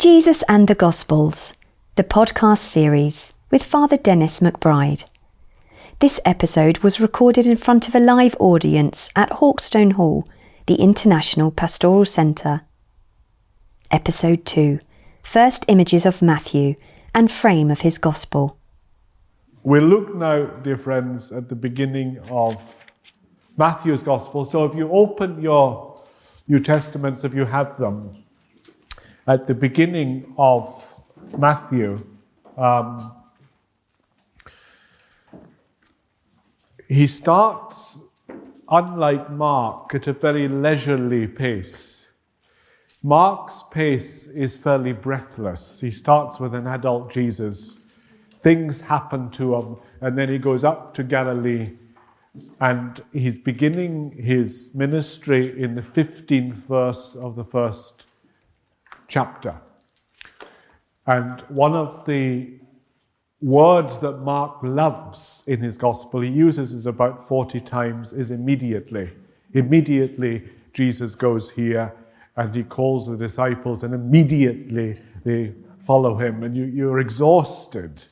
Jesus and the Gospels, the podcast series with Father Denis McBride. This episode was recorded in front of a live audience at Hawkstone Hall, the International Pastoral Centre. Episode 2, First Images of Matthew and Frame of his Gospel. We'll look now, dear friends, at the beginning of Matthew's Gospel. So if you open your New Testaments, if you have them, at the beginning of Matthew, he starts, unlike Mark, at a very leisurely pace. Mark's pace is fairly breathless. He starts with an adult Jesus. Things happen to him, and then he goes up to Galilee, and he's beginning his ministry in the 15th verse of the first chapter. And one of the words that Mark loves in his gospel, he uses it about 40 times, is immediately. Immediately Jesus goes here and he calls the disciples, and immediately they follow him. And you're exhausted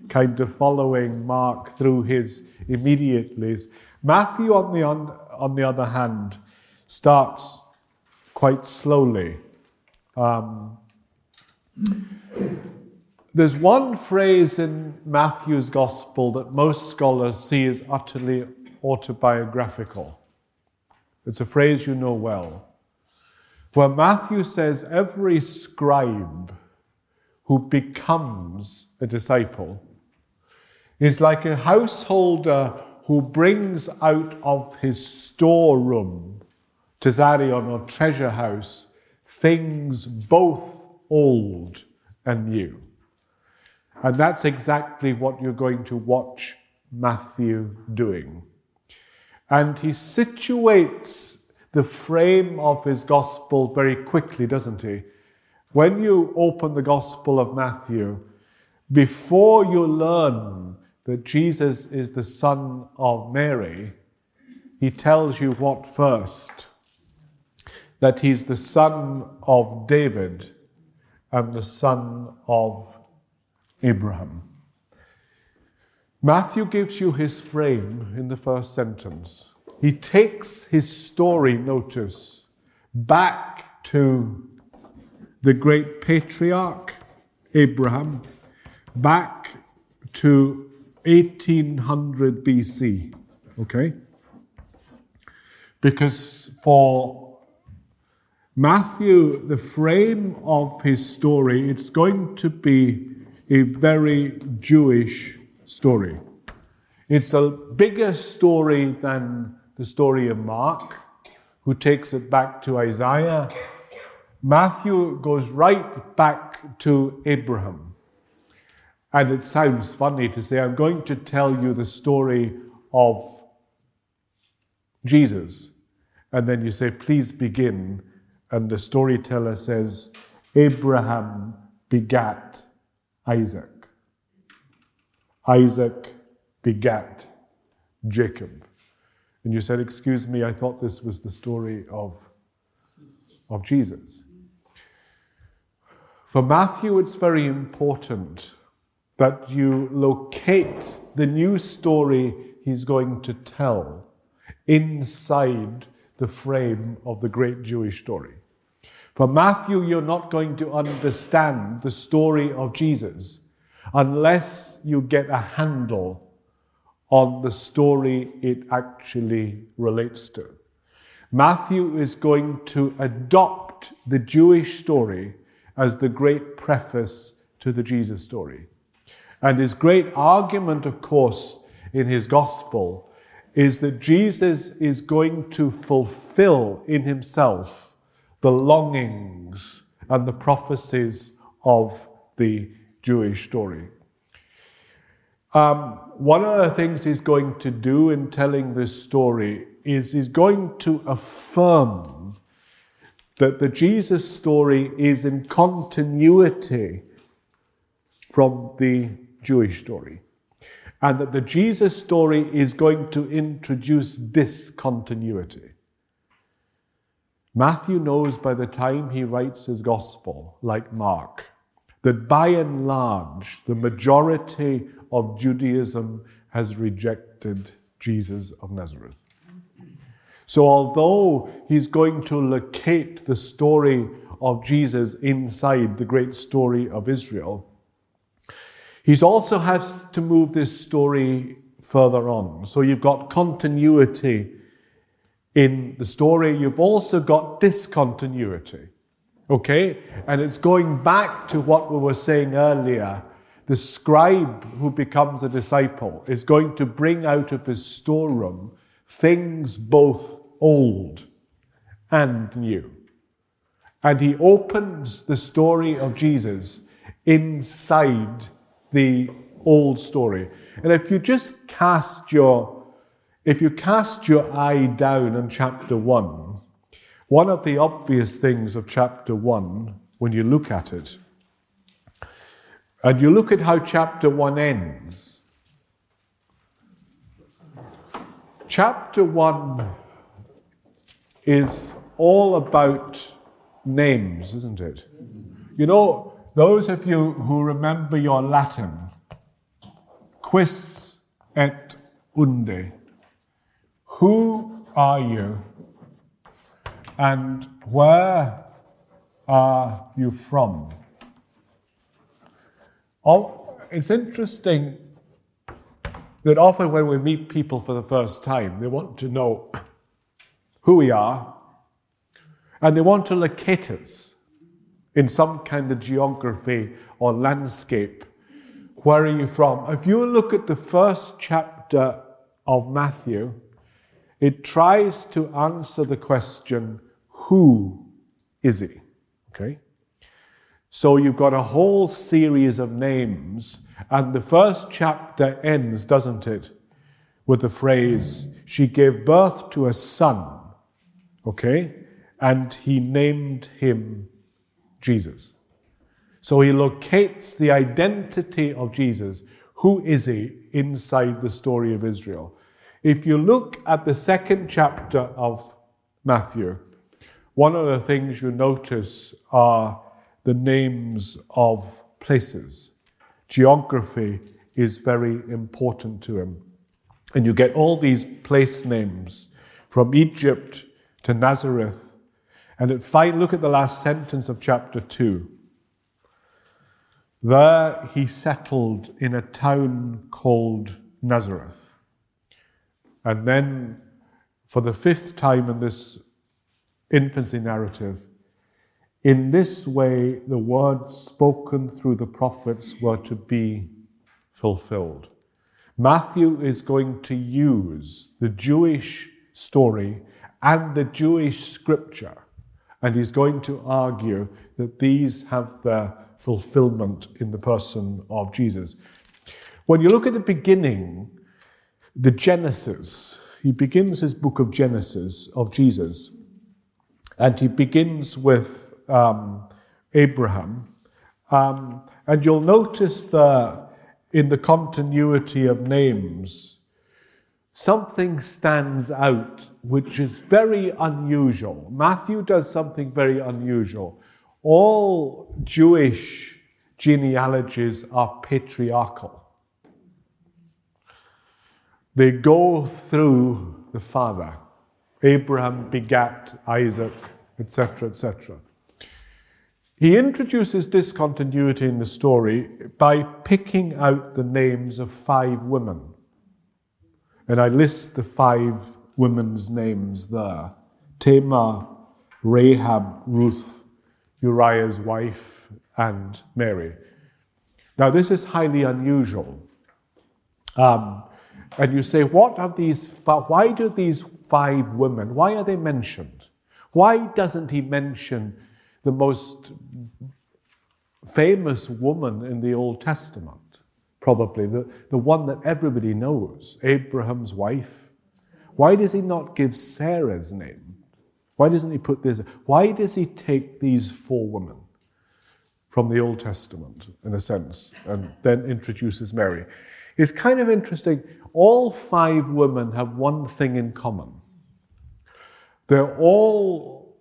kind of following Mark through his immediatelys. Matthew, on the other hand, starts quite slowly. There's one phrase in Matthew's Gospel that most scholars see as utterly autobiographical. It's a phrase you know well, where Matthew says every scribe who becomes a disciple is like a householder who brings out of his storeroom, tesarion or treasure house, things both old and new. And that's exactly what you're going to watch Matthew doing. And he situates the frame of his gospel very quickly, doesn't he? When you open the Gospel of Matthew, before you learn that Jesus is the son of Mary, he tells you what first? That he's the son of David and the son of Abraham. Matthew gives you his frame in the first sentence. He takes his story, notice, back to the great patriarch Abraham, back to 1800 BC, okay? Because for Matthew, the frame of his story, it's going to be a very Jewish story. It's a bigger story than the story of Mark, who takes it back to Isaiah. Matthew goes right back to Abraham. And it sounds funny to say, I'm going to tell you the story of Jesus. And then you say, please begin. And the storyteller says, Abraham begat Isaac. Isaac begat Jacob. And you said, excuse me, I thought this was the story of Jesus. For Matthew, it's very important that you locate the new story he's going to tell inside the frame of the great Jewish story. For Matthew, you're not going to understand the story of Jesus unless you get a handle on the story it actually relates to. Matthew is going to adopt the Jewish story as the great preface to the Jesus story. And his great argument, of course, in his gospel is that Jesus is going to fulfill in himself the longings and the prophecies of the Jewish story. One of the things he's going to do in telling this story is he's going to affirm that the Jesus story is in continuity from the Jewish story, and that the Jesus story is going to introduce discontinuity. Matthew knows by the time he writes his gospel, like Mark, that by and large, the majority of Judaism has rejected Jesus of Nazareth. So although he's going to locate the story of Jesus inside the great story of Israel, he also has to move this story further on. So you've got continuity in the story. You've also got discontinuity. Okay? And it's going back to what we were saying earlier. The scribe who becomes a disciple is going to bring out of his storeroom things both old and new. And he opens the story of Jesus inside the old story. And if you just cast your eye down on chapter 1, one of the obvious things of chapter 1, when you look at it, and you look at how chapter 1 ends, chapter 1 is all about names, isn't it? You know, those of you who remember your Latin, quis et unde, who are you and where are you from? Oh, it's interesting that often when we meet people for the first time, they want to know who we are, and they want to locate us in some kind of geography or landscape. Where are you from? If you look at the first chapter of Matthew, it tries to answer the question, who is he? Okay? So you've got a whole series of names, and the first chapter ends, doesn't it, with the phrase, she gave birth to a son, okay, and he named him Jesus. So he locates the identity of Jesus. Who is he inside the story of Israel? If you look at the second chapter of Matthew, one of the things you notice are the names of places. Geography is very important to him. And you get all these place names from Egypt to Nazareth. And look at the last sentence of chapter 2. There he settled in a town called Nazareth. And then, for the fifth time in this infancy narrative, in this way the words spoken through the prophets were to be fulfilled. Matthew is going to use the Jewish story and the Jewish scripture, and he's going to argue that these have their fulfillment in the person of Jesus. When you look at the beginning, the Genesis, he begins his book of Genesis of Jesus, and he begins with Abraham, and you'll notice that in the continuity of names, something stands out which is very unusual. Matthew does something very unusual. All Jewish genealogies are patriarchal. They go through the father. Abraham begat Isaac, etc., etc. He introduces discontinuity in the story by picking out the names of 5 women. And I list the 5 women's names there. Tamar, Rahab, Ruth, Uriah's wife, and Mary. Now this is highly unusual. And you say, why do these 5 women, why are they mentioned? Why doesn't he mention the most famous woman in the Old Testament? Probably the one that everybody knows, Abraham's wife. Why does he not give Sarah's name? Why doesn't he put this? Why does he take these 4 women from the Old Testament, in a sense, and then introduces Mary? It's kind of interesting. All 5 women have one thing in common. They're all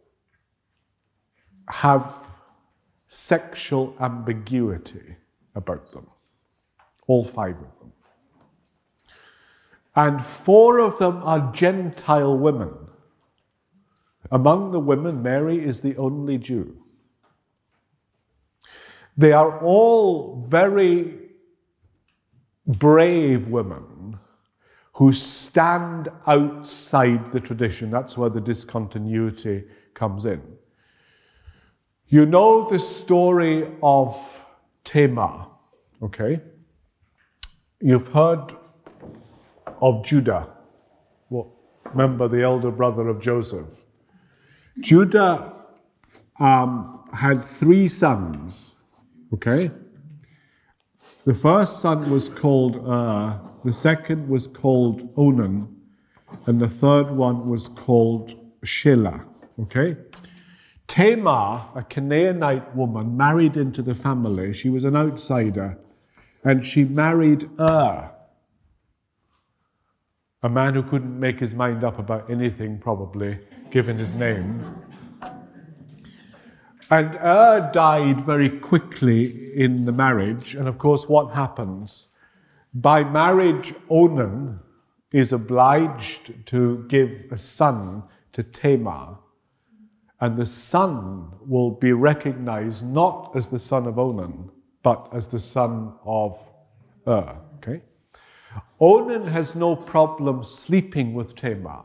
have sexual ambiguity about them. All 5 of them. And 4 of them are Gentile women. Among the women, Mary is the only Jew. They are all very brave women who stand outside the tradition. That's where the discontinuity comes in. You know the story of Tamar, okay? You've heard of Judah. Well, remember the elder brother of Joseph. Judah had 3 sons, okay? The first son was called the second was called Onan, and the third one was called Shelah, okay? Tamar, a Canaanite woman, married into the family. She was an outsider, and she married a man who couldn't make his mind up about anything, probably, given his name. And died very quickly in the marriage. And of course, what happens? By marriage, Onan is obliged to give a son to Tamar. And the son will be recognized not as the son of Onan, but as the son of okay? Onan has no problem sleeping with Tamar,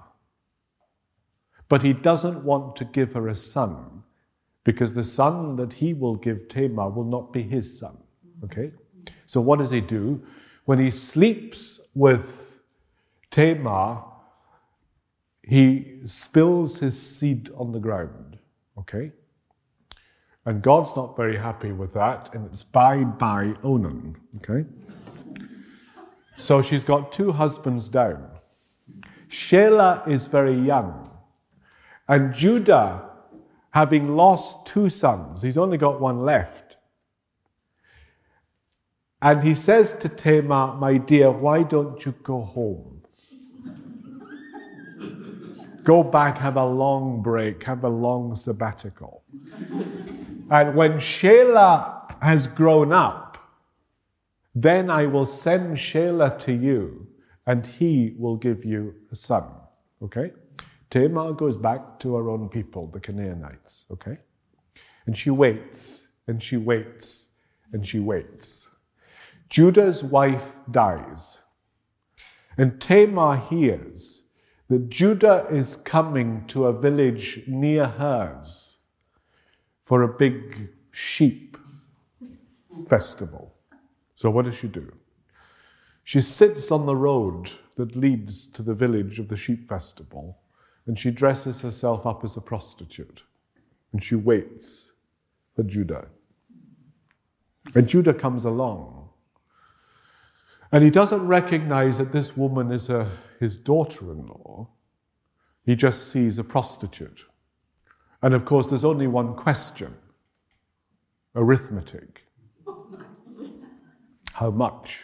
but he doesn't want to give her a son, because the son that he will give Tamar will not be his son, okay? So what does he do? When he sleeps with Tamar, he spills his seed on the ground, okay? And God's not very happy with that, and it's bye-bye Onan, okay? So she's got 2 husbands down. Shelah is very young, and Judah, having lost 2 sons, he's only got 1 left. And he says to Tamar, my dear, why don't you go home? Go back, have a long break, have a long sabbatical. And when Shelah has grown up, then I will send Shelah to you, and he will give you a son. Okay? Tamar goes back to her own people, the Canaanites. Okay? And she waits, and she waits, and she waits. Judah's wife dies, and Tamar hears that Judah is coming to a village near hers for a big sheep festival. So what does she do? She sits on the road that leads to the village of the sheep festival, and she dresses herself up as a prostitute, and she waits for Judah. And Judah comes along, and he doesn't recognize that this woman is his daughter-in-law. He just sees a prostitute. And of course, there's only one question. Arithmetic. How much?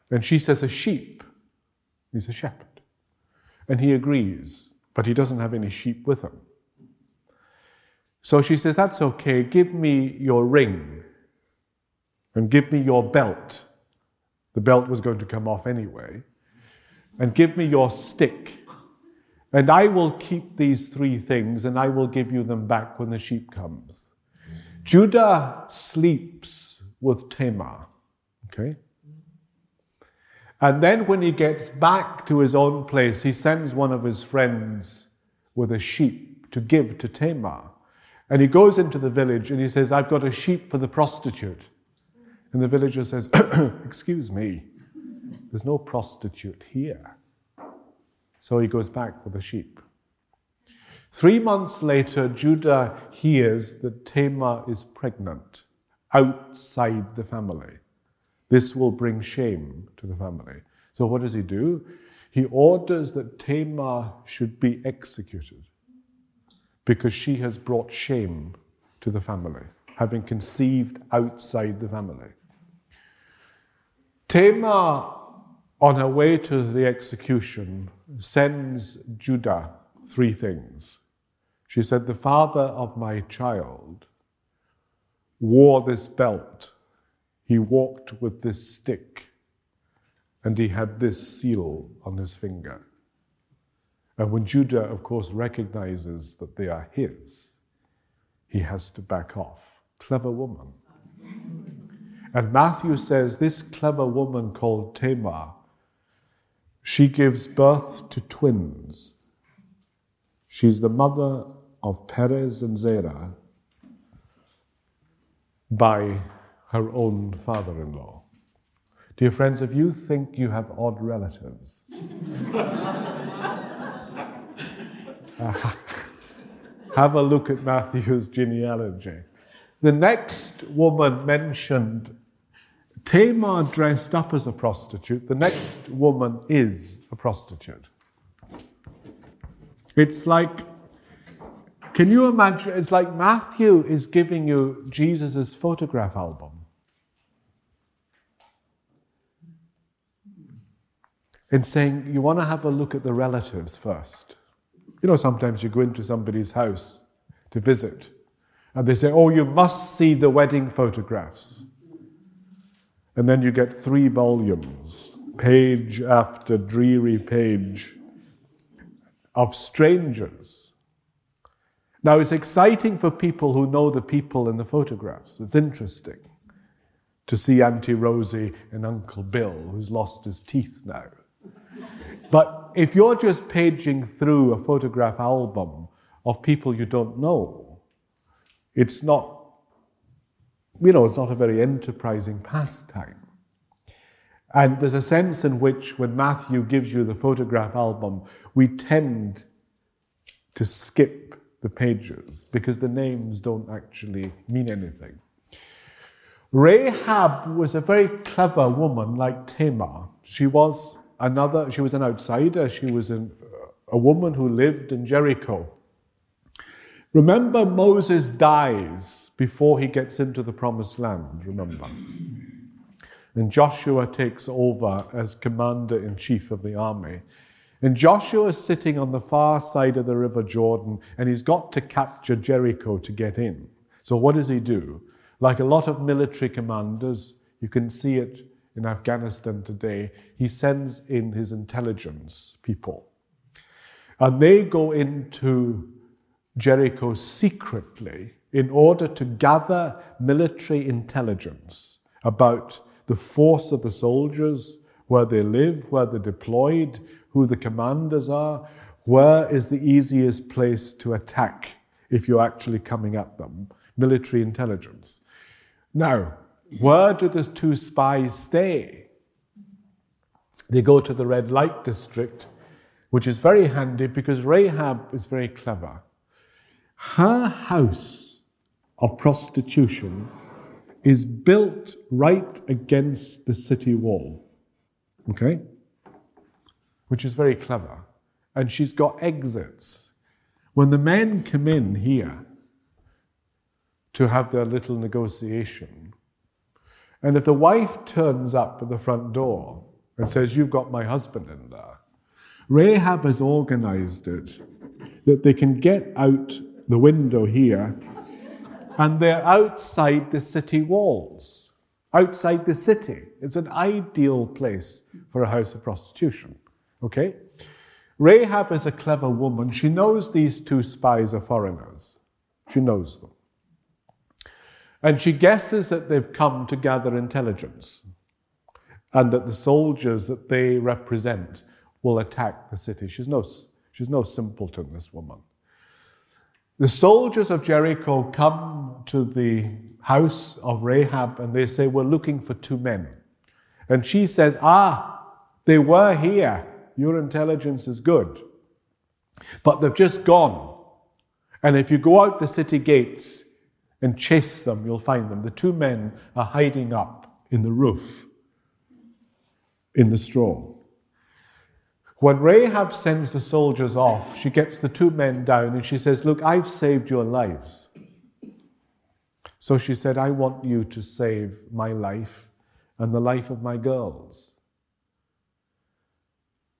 And she says a sheep. He's a shepherd. And he agrees, but he doesn't have any sheep with him. So she says, that's okay, give me your ring and give me your belt. The belt was going to come off anyway. And give me your stick. And I will keep these 3 things, and I will give you them back when the sheep comes. Judah sleeps with Tamar. Okay? And then when he gets back to his own place, he sends one of his friends with a sheep to give to Tamar. And he goes into the village and he says, I've got a sheep for the prostitute. And the villager says, excuse me, there's no prostitute here. So he goes back with the sheep. 3 months later, Judah hears that Tamar is pregnant outside the family. This will bring shame to the family. So what does he do? He orders that Tamar should be executed because she has brought shame to the family, having conceived outside the family. Tamar, on her way to the execution, sends Judah 3 things. She said, the father of my child wore this belt. He walked with this stick, and he had this seal on his finger. And when Judah, of course, recognizes that they are his, he has to back off. Clever woman. And Matthew says this clever woman called Tamar, she gives birth to twins. She's the mother of Perez and Zerah by her own father-in-law. Dear friends, if you think you have odd relatives, have a look at Matthew's genealogy. The next woman mentioned, Tamar dressed up as a prostitute. The next woman is a prostitute. It's like, can you imagine, it's like Matthew is giving you Jesus' photograph album. And saying, you want to have a look at the relatives first. You know, sometimes you go into somebody's house to visit, and they say, oh, you must see the wedding photographs. And then you get 3 volumes, page after dreary page, of strangers. Now, it's exciting for people who know the people in the photographs. It's interesting to see Auntie Rosie and Uncle Bill, who's lost his teeth now. But if you're just paging through a photograph album of people you don't know, it's not, it's not a very enterprising pastime. And there's a sense in which when Matthew gives you the photograph album, we tend to skip the pages because the names don't actually mean anything. Rahab was a very clever woman like Tamar. She was an outsider. She was a woman who lived in Jericho. Remember, Moses dies before he gets into the promised land, remember? And Joshua takes over as commander-in-chief of the army. And Joshua is sitting on the far side of the River Jordan, and he's got to capture Jericho to get in. So what does he do? Like a lot of military commanders, you can see it in Afghanistan today, he sends in his intelligence people. And they go into Jericho secretly in order to gather military intelligence about the force of the soldiers, where they live, where they're deployed, who the commanders are, where is the easiest place to attack if you're actually coming at them. Military intelligence. Now, where do the 2 spies stay? They go to the red light district, which is very handy because Rahab is very clever. Her house of prostitution is built right against the city wall, okay? Which is very clever. And she's got exits. When the men come in here to have their little negotiation, and if the wife turns up at the front door and says, you've got my husband in there, Rahab has organized it that they can get out the window here and they're outside the city walls, outside the city. It's an ideal place for a house of prostitution, okay? Rahab is a clever woman. She knows these 2 spies are foreigners. She knows them. And she guesses that they've come to gather intelligence and that the soldiers that they represent will attack the city. She's no simpleton, this woman. The soldiers of Jericho come to the house of Rahab and they say, we're looking for 2 men. And she says, they were here. Your intelligence is good. But they've just gone. And if you go out the city gates and chase them, you'll find them. The 2 men are hiding up in the roof, in the straw. When Rahab sends the soldiers off, she gets the 2 men down and she says, look, I've saved your lives. So she said, I want you to save my life and the life of my girls.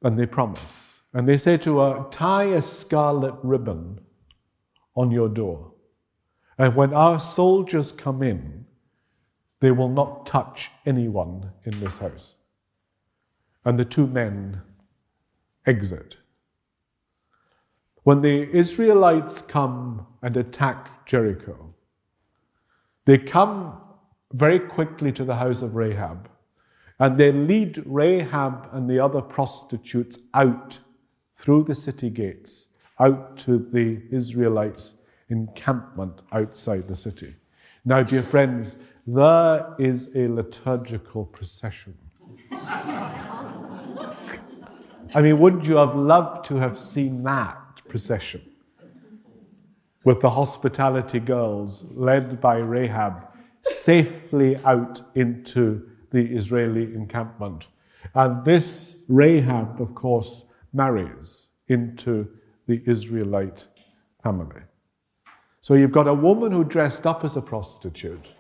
And they promise. And they say to her, tie a scarlet ribbon on your door. And when our soldiers come in, they will not touch anyone in this house. And the two men exit. When the Israelites come and attack Jericho, they come very quickly to the house of Rahab, and they lead Rahab and the other prostitutes out through the city gates, out to the Israelites' encampment outside the city. Now, dear friends, there is a liturgical procession. I mean, wouldn't you have loved to have seen that procession? With the hospitality girls led by Rahab safely out into the Israeli encampment. And this Rahab, of course, marries into the Israelite family. So you've got a woman who dressed up as a prostitute.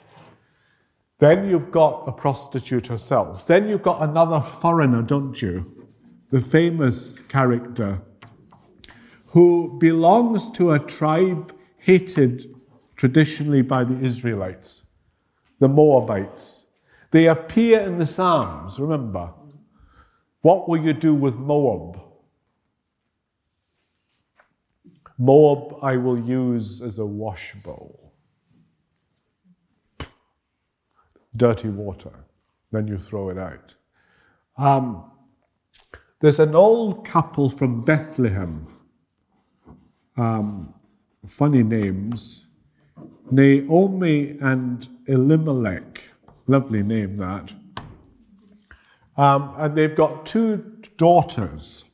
Then you've got a prostitute herself. Then you've got another foreigner, don't you? The famous character who belongs to a tribe hated traditionally by the Israelites, the Moabites. They appear in the Psalms, remember. What will you do with Moab? Moab I will use as a wash bowl. Dirty water, then you throw it out. There's an old couple from Bethlehem, funny names, Naomi and Elimelech, lovely name that. And they've got two daughters,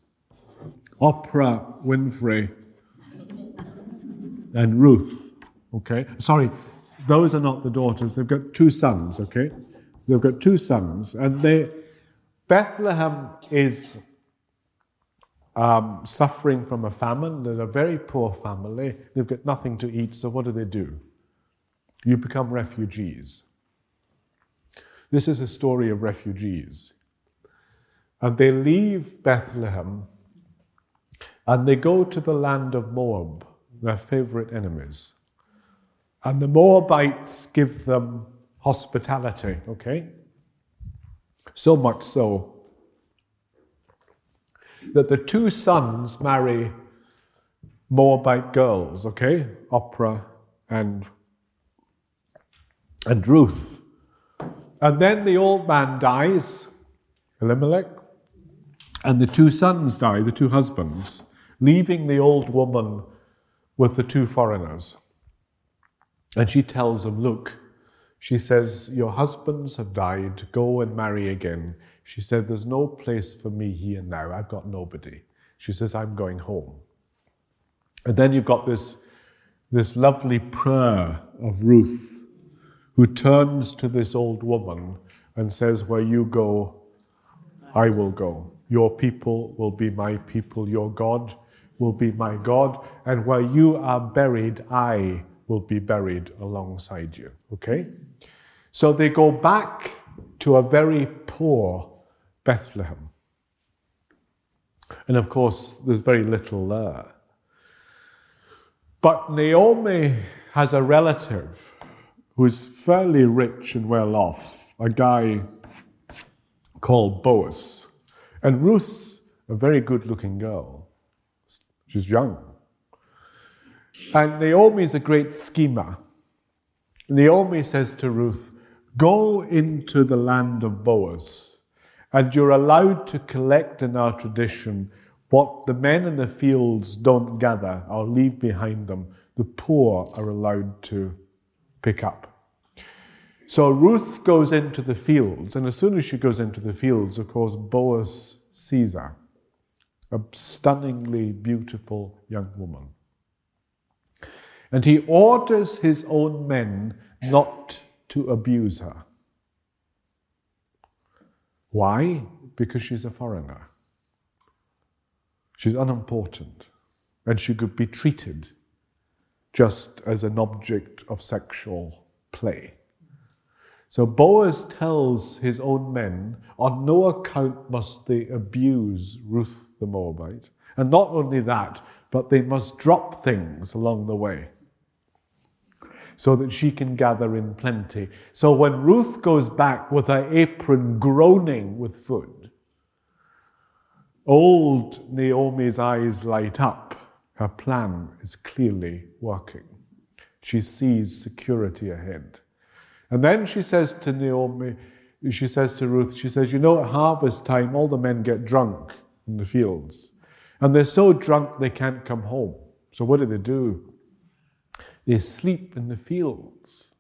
Oprah Winfrey and Ruth, okay? Sorry, those are not the daughters, they've got two sons, okay? They've got two sons, and Bethlehem is suffering from a famine. They're a very poor family. They've got nothing to eat, so what do? You become refugees. This is a story of refugees. And they leave Bethlehem and they go to the land of Moab, their favorite enemies. And the Moabites give them hospitality, okay? So much so that the two sons marry Moabite girls, okay? Oprah and Ruth. And then the old man dies, Elimelech, and the two sons die, the two husbands, leaving the old woman with the two foreigners. And she tells them, look, she says, your husbands have died, go and marry again. She said, there's no place for me here now, I've got nobody. She says, I'm going home. And then you've got this lovely prayer of Ruth, who turns to this old woman and says, where you go, I will go. Your people will be my people, your God will be my God, and where you are buried, I will be buried alongside you, okay? So they go back to a very poor Bethlehem. And of course, there's very little there. But Naomi has a relative who is fairly rich and well off, a guy called Boaz. And Ruth's a very good-looking girl. She's young. And Naomi's a great schemer. Naomi says to Ruth, go into the land of Boaz, and you're allowed to collect in our tradition what the men in the fields don't gather or leave behind them, the poor are allowed to pick up. So Ruth goes into the fields, and as soon as she goes into the fields, of course, Boaz sees her, a stunningly beautiful young woman. And he orders his own men not to abuse her. Why? Because she's a foreigner. She's unimportant, and she could be treated just as an object of sexual play. So Boaz tells his own men, on no account must they abuse Ruth the Moabite, And not only that, but they must drop things along the way so that she can gather in plenty. So when Ruth goes back with her apron groaning with food, old Naomi's eyes light up. Her plan is clearly working. She sees security ahead. And then she says to Naomi, she says to Ruth, she says, you know, at harvest time, all the men get drunk in the fields. And they're so drunk they can't come home. So what do? They sleep in the fields.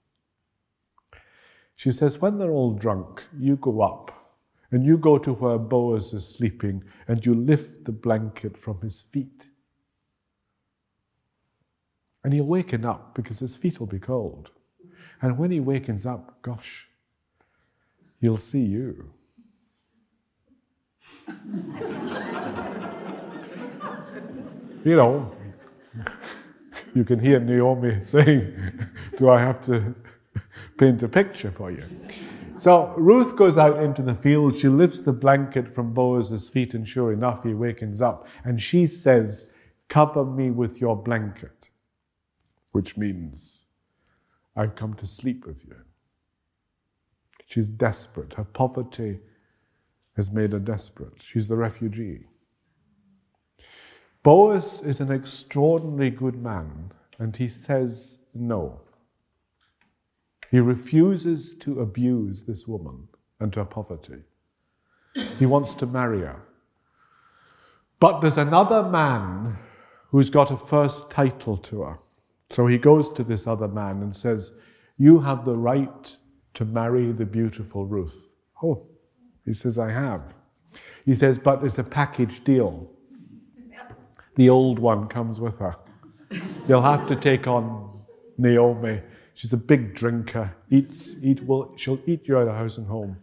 She says, when they're all drunk, you go up and you go to where Boaz is sleeping and you lift the blanket from his feet. And he'll waken up because his feet will be cold. And when he wakens up, gosh, he'll see you. You know, you can hear Naomi saying, do I have to paint a picture for you? So Ruth goes out into the field, she lifts the blanket from Boaz's feet, and sure enough, he wakens up. And she says, cover me with your blanket, which means I've come to sleep with you. She's desperate. Her poverty has made her desperate. She's the refugee. Boaz is an extraordinarily good man, and he says no. He refuses to abuse this woman and her poverty. He wants to marry her. But there's another man who's got a first title to her. So he goes to this other man and says, you have the right to marry the beautiful Ruth. Oh, he says, I have. He says, but it's a package deal. The old one comes with her. You'll have to take on Naomi. She's a big drinker. She'll eat you out of house and home.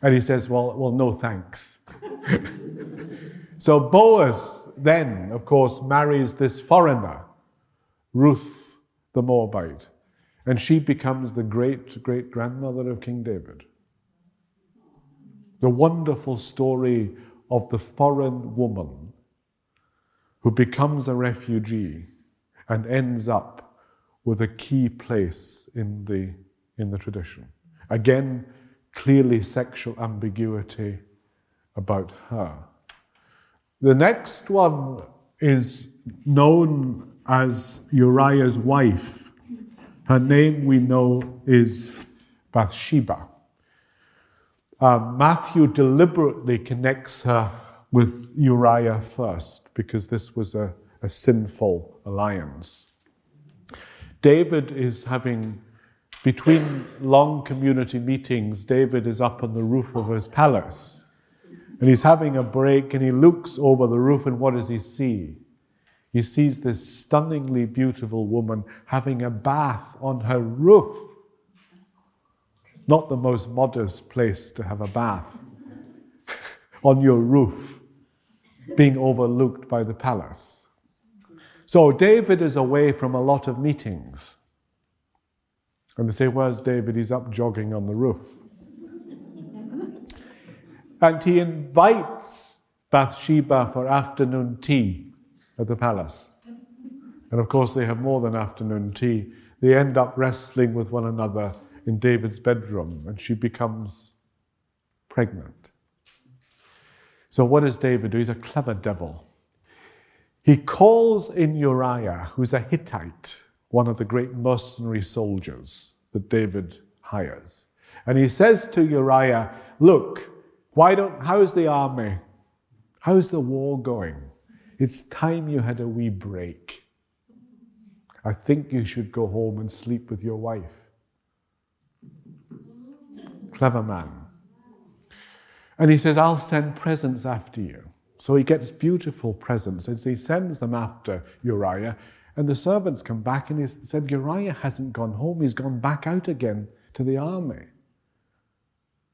And he says, well, no thanks. So Boaz then, of course, marries this foreigner, Ruth the Moabite. And she becomes the great-great-grandmother of King David. The wonderful story of the foreign woman who becomes a refugee and ends up with a key place in the tradition. Again, clearly sexual ambiguity about her. The next one is known as Uriah's wife. Her name we know is Bathsheba. Matthew deliberately connects her with Uriah first because this was a sinful alliance. David is having, between long community meetings, David is up on the roof of his palace. And he's having a break and he looks over the roof, and what does he see? He sees this stunningly beautiful woman having a bath on her roof. Not the most modest place to have a bath. On your roof, being overlooked by the palace. So David is away from a lot of meetings. And they say, where's David? He's up jogging on the roof. And he invites Bathsheba for afternoon tea at the palace. And of course they have more than afternoon tea. They end up wrestling with one another in David's bedroom, and she becomes pregnant. So what does David do? He's a clever devil. He calls in Uriah, who's a Hittite, one of the great mercenary soldiers that David hires. And he says to Uriah, look, how's the army? How's the war going? It's time you had a wee break. I think you should go home and sleep with your wife. Clever man. And he says, I'll send presents after you. So he gets beautiful presents, and so he sends them after Uriah. And the servants come back and he said, Uriah hasn't gone home, he's gone back out again to the army.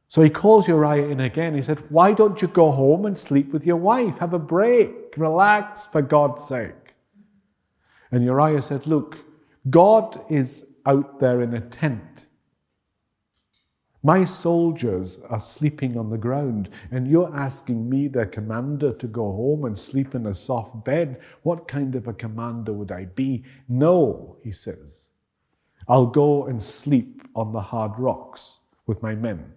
So he calls Uriah in again. He said, why don't you go home and sleep with your wife? Have a break, relax for God's sake. And Uriah said, look, God is out there in a tent. My soldiers are sleeping on the ground, and you're asking me, their commander, to go home and sleep in a soft bed? What kind of a commander would I be? No, he says. I'll go and sleep on the hard rocks with my men.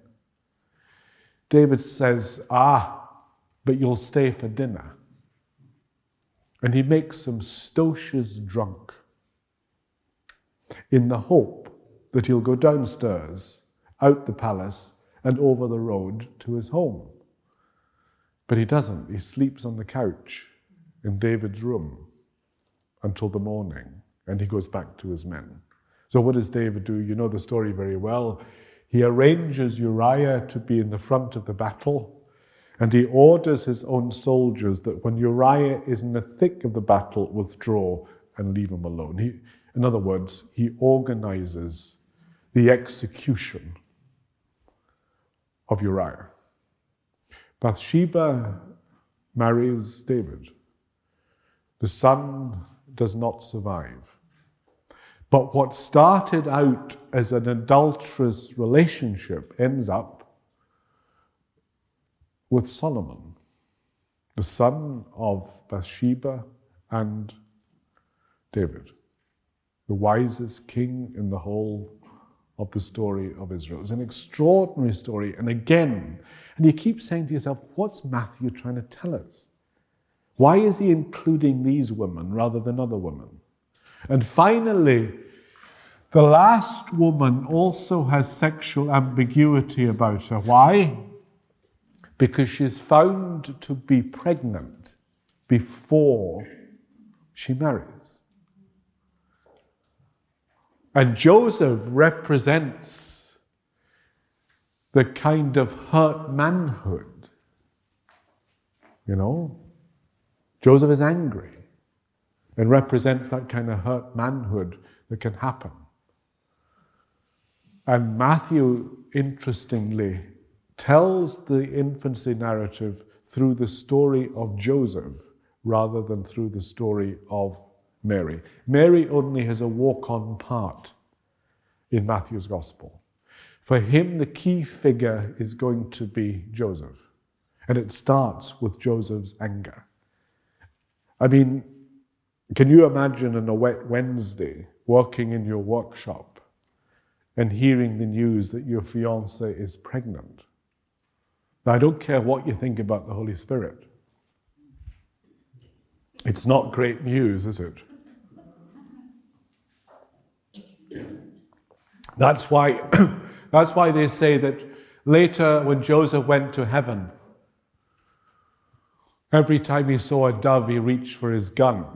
David says, but you'll stay for dinner. And he makes them stocious drunk in the hope that he'll go downstairs, out the palace, and over the road to his home. But he doesn't. He sleeps on the couch in David's room until the morning, and he goes back to his men. So what does David do? You know the story very well. He arranges Uriah to be in the front of the battle, and he orders his own soldiers that when Uriah is in the thick of the battle, withdraw and leave him alone. In other words, he organizes the execution of Uriah. Bathsheba marries David. The son does not survive. But what started out as an adulterous relationship ends up with Solomon, the son of Bathsheba and David, the wisest king in the whole of the story of Israel. It's an extraordinary story. And you keep saying to yourself, what's Matthew trying to tell us? Why is he including these women rather than other women? And finally, the last woman also has sexual ambiguity about her. Why? Because she's found to be pregnant before she marries. And Joseph represents the kind of hurt manhood. You know? Joseph is angry and represents that kind of hurt manhood that can happen. And Matthew, interestingly, tells the infancy narrative through the story of Joseph rather than through the story of Mary. Mary only has a walk-on part in Matthew's gospel. For him, the key figure is going to be Joseph. And it starts with Joseph's anger. I mean, can you imagine on a wet Wednesday working in your workshop and hearing the news that your fiancée is pregnant? Now, I don't care what you think about the Holy Spirit. It's not great news, is it? That's why they say that later when Joseph went to heaven, every time he saw a dove, he reached for his gun.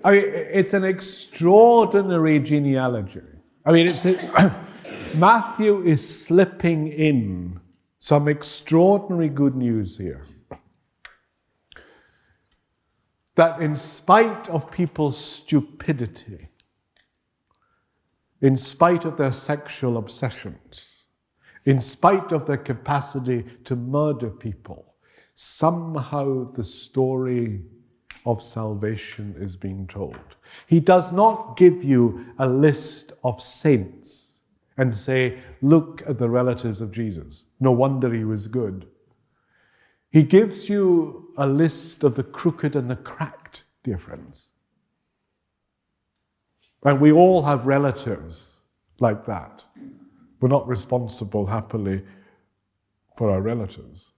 I mean, it's an extraordinary genealogy. I mean, Matthew is slipping in some extraordinary good news here. That in spite of people's stupidity, in spite of their sexual obsessions, in spite of their capacity to murder people, somehow the story of salvation is being told. He does not give you a list of saints and say, look at the relatives of Jesus. No wonder he was good. He gives you a list of the crooked and the cracked, dear friends. And we all have relatives like that. We're not responsible, happily, for our relatives.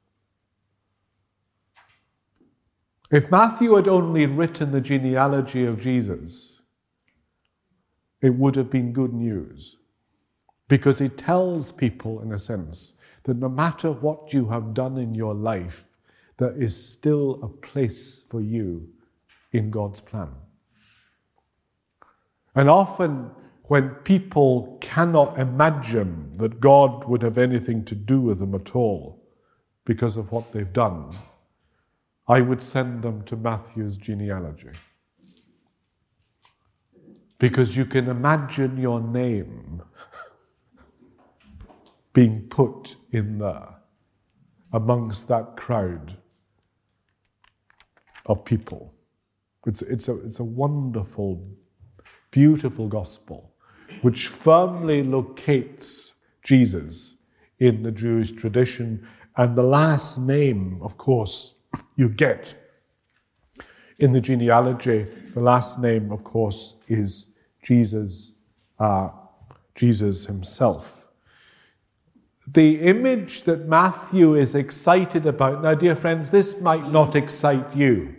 If Matthew had only written the genealogy of Jesus, it would have been good news. Because he tells people, in a sense, that no matter what you have done in your life, there is still a place for you in God's plan. And often, when people cannot imagine that God would have anything to do with them at all because of what they've done, I would send them to Matthew's genealogy. Because you can imagine your name being put in there amongst that crowd of people. It's a wonderful beautiful gospel, which firmly locates Jesus in the Jewish tradition. And the last name, of course, you get in the genealogy, the last name, of course, is Jesus, Jesus himself. The image that Matthew is excited about, now dear friends, this might not excite you.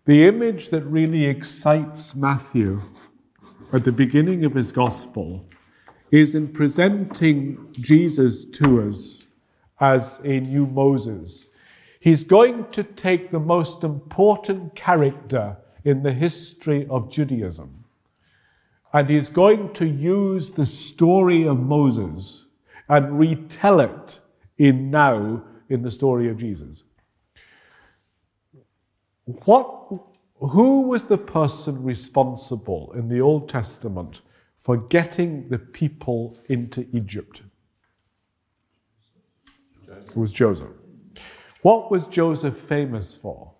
The image that really excites Matthew at the beginning of his gospel is in presenting Jesus to us as a new Moses. He's going to take the most important character in the history of Judaism, and he's going to use the story of Moses and retell it in the story of Jesus. Who was the person responsible in the Old Testament for getting the people into Egypt? It was Joseph. What was Joseph famous for?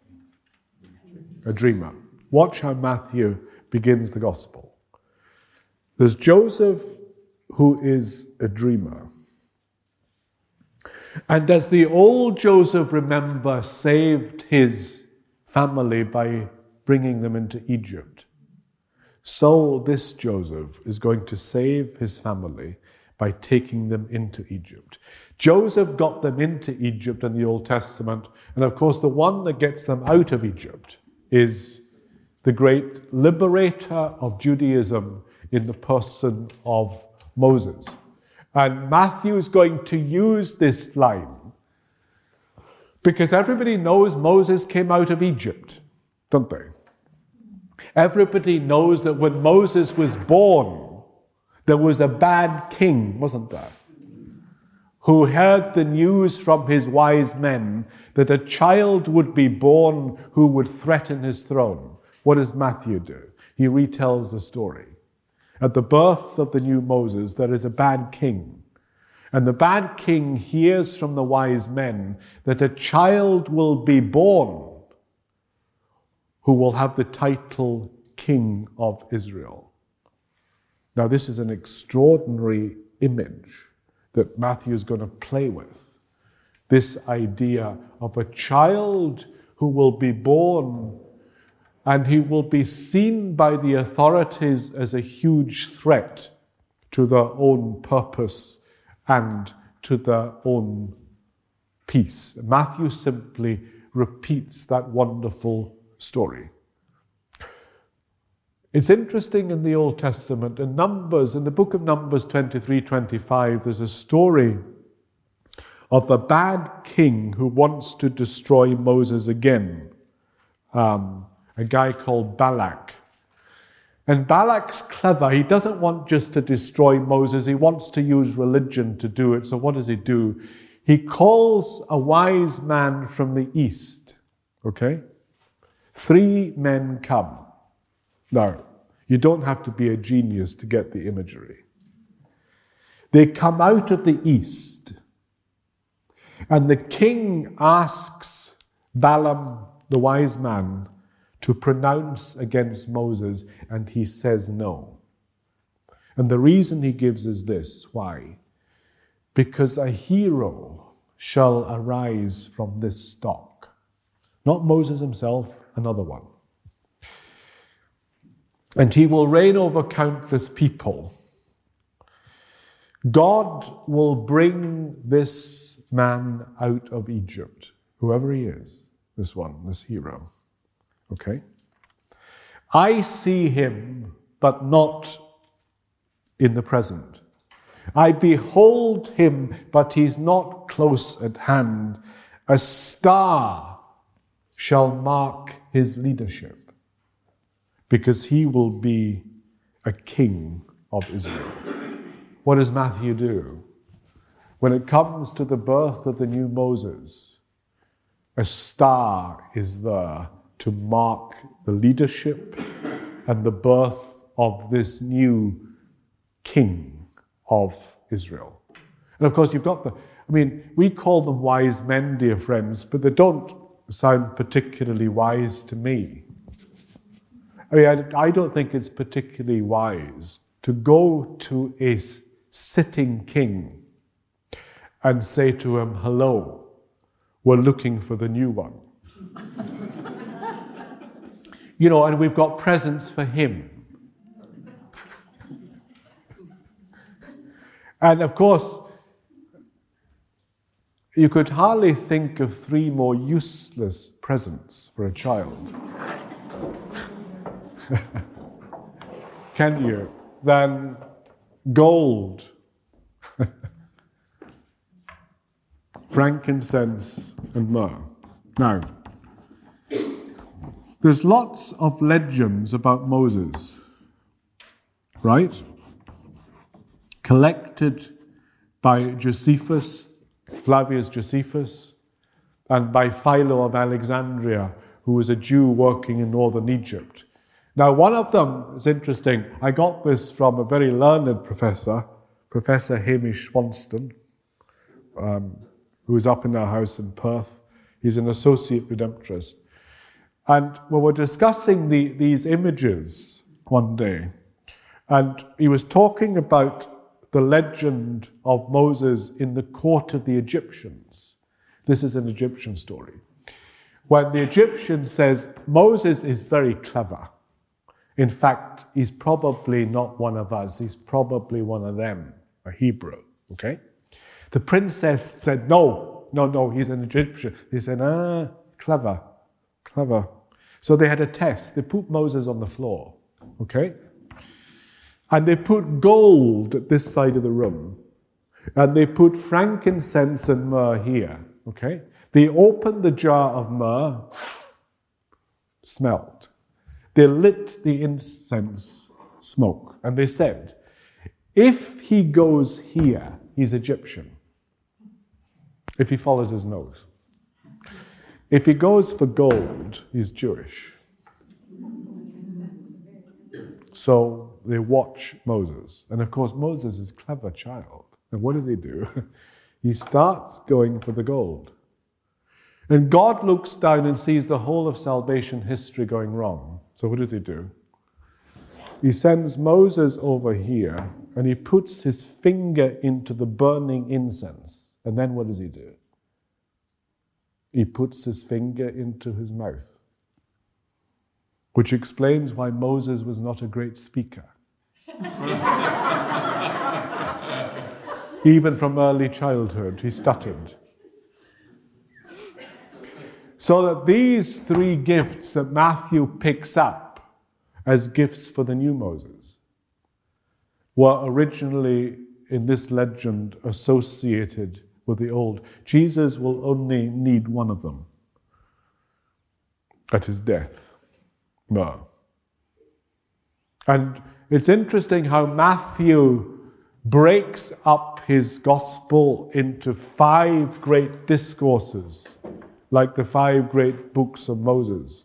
A dreamer. Watch how Matthew begins the gospel. There's Joseph, who is a dreamer. And as the old Joseph, remember, saved his family by bringing them into Egypt, so this Joseph is going to save his family by taking them into Egypt. Joseph got them into Egypt in the Old Testament, and of course the one that gets them out of Egypt is the great liberator of Judaism in the person of Moses. And Matthew is going to use this line because everybody knows Moses came out of Egypt, don't they? Everybody knows that when Moses was born, there was a bad king, wasn't there? Who heard the news from his wise men that a child would be born who would threaten his throne. What does Matthew do? He retells the story. At the birth of the new Moses, there is a bad king. And the bad king hears from the wise men that a child will be born who will have the title King of Israel. Now, this is an extraordinary image that Matthew is going to play with. This idea of a child who will be born and he will be seen by the authorities as a huge threat to their own purpose and to their own peace. Matthew simply repeats that wonderful story. It's interesting in the Old Testament, in Numbers, in the book of Numbers 23-25, there's a story of a bad king who wants to destroy Moses again, a guy called Balak. And Balak's clever. He doesn't want just to destroy Moses. He wants to use religion to do it. So what does he do? He calls a wise man from the east. Okay? 3 men come. Now, you don't have to be a genius to get the imagery. They come out of the east. And the king asks Balaam, the wise man, to pronounce against Moses, and he says no. And the reason he gives is this. Why? Because a hero shall arise from this stock. Not Moses himself, another one. And he will reign over countless people. God will bring this man out of Egypt, whoever he is, this one, this hero. Okay? I see him, but not in the present. I behold him, but he's not close at hand. A star shall mark his leadership, because he will be a king of Israel. What does Matthew do? When it comes to the birth of the new Moses, a star is there to mark the leadership and the birth of this new king of Israel. And of course, you've got we call them wise men, dear friends, but they don't sound particularly wise to me. I mean, I don't think it's particularly wise to go to a sitting king and say to him, hello, we're looking for the new one. And we've got presents for him. And of course, you could hardly think of 3 more useless presents for a child. Can you? Than gold, frankincense, and myrrh. Now, there's lots of legends about Moses, right? Collected by Josephus, Flavius Josephus, and by Philo of Alexandria, who was a Jew working in northern Egypt. Now, one of them is interesting. I got this from a very learned professor, Professor Hamish Swanston, who is up in our house in Perth. He's an associate Redemptorist. And we were discussing these images one day, and he was talking about the legend of Moses in the court of the Egyptians. This is an Egyptian story. When the Egyptian says, Moses is very clever. In fact, he's probably not one of us. He's probably one of them, a Hebrew, okay? The princess said, no, he's an Egyptian. They said, clever. So they had a test. They put Moses on the floor, okay? And they put gold at this side of the room. And they put frankincense and myrrh here, okay? They opened the jar of myrrh, smelled. They lit the incense smoke. And they said, if he goes here, he's Egyptian. If he follows his nose. If he goes for gold, he's Jewish. So they watch Moses. And of course, Moses is a clever child. And what does he do? He starts going for the gold. And God looks down and sees the whole of salvation history going wrong. So what does he do? He sends Moses over here and he puts his finger into the burning incense. And then what does he do? He puts his finger into his mouth. Which explains why Moses was not a great speaker. Even from early childhood, he stuttered. So that these 3 gifts that Matthew picks up as gifts for the new Moses were originally, in this legend, associated with the old. Jesus will only need one of them at his death, myrrh. And it's interesting how Matthew breaks up his gospel into 5 great discourses, like the 5 great books of Moses.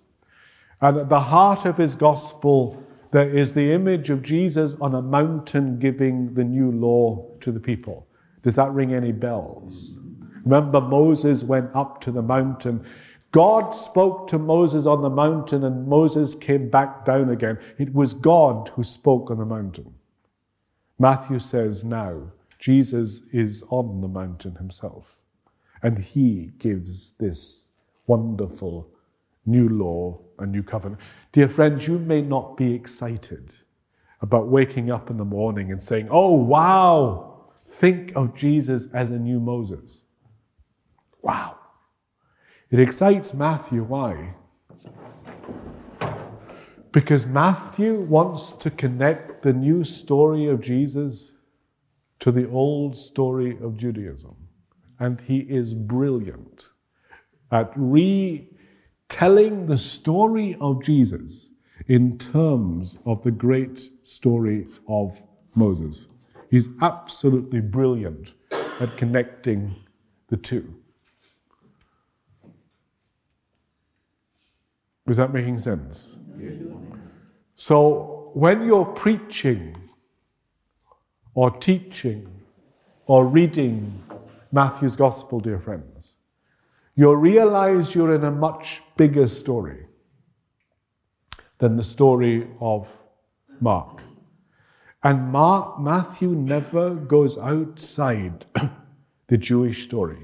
And at the heart of his gospel, there is the image of Jesus on a mountain giving the new law to the people. Does that ring any bells? Remember, Moses went up to the mountain. God spoke to Moses on the mountain and Moses came back down again. It was God who spoke on the mountain. Matthew says now, Jesus is on the mountain himself. And he gives this wonderful new law, a new covenant. Dear friends, you may not be excited about waking up in the morning and saying, oh, wow, think of Jesus as a new Moses. Wow. It excites Matthew. Why? Because Matthew wants to connect the new story of Jesus to the old story of Judaism. And he is brilliant at retelling the story of Jesus in terms of the great story of Moses. He's absolutely brilliant at connecting the two. Is that making sense? So when you're preaching or teaching or reading Matthew's Gospel, dear friends, you'll realize you're in a much bigger story. than the story of Mark. And Matthew never goes outside the Jewish story.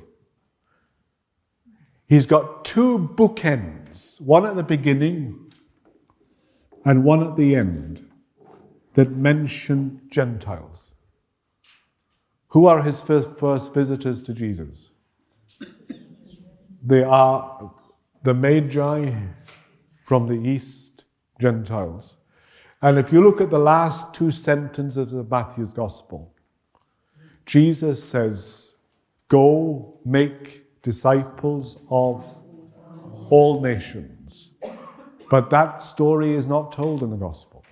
He's got two bookends, one at the beginning and one at the end, that mention Gentiles. Who are his first visitors to Jesus? They are the Magi from the east, Gentiles. And if you look at the last two sentences of Matthew's Gospel, Jesus says, "Go make disciples of all nations." But that story is not told in the Gospel.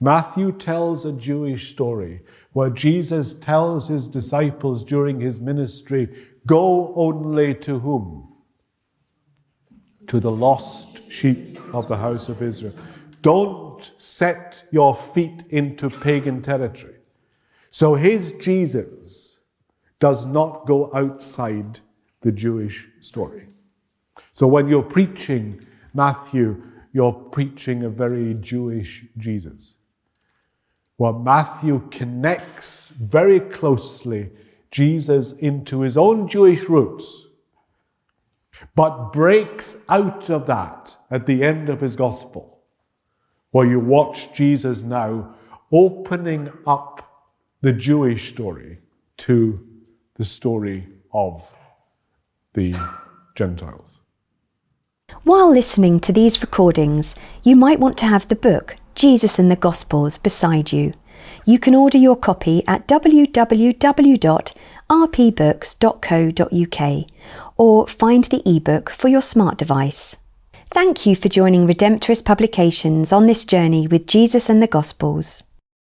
Matthew tells a Jewish story where Jesus tells his disciples during his ministry, "Go only to whom? To the lost sheep of the house of Israel. Don't set your feet into pagan territory." So his Jesus does not go outside the Jewish story. So when you're preaching Matthew, you're preaching a very Jewish Jesus. Well, Matthew connects very closely Jesus into his own Jewish roots, but breaks out of that at the end of his gospel, where you watch Jesus now opening up the Jewish story to the story of the Gentiles. While listening to these recordings, you might want to have the book Jesus and the Gospels beside you. You can order your copy at www.rpbooks.co.uk or find the ebook for your smart device. Thank you for joining Redemptorist Publications on this journey with Jesus and the Gospels.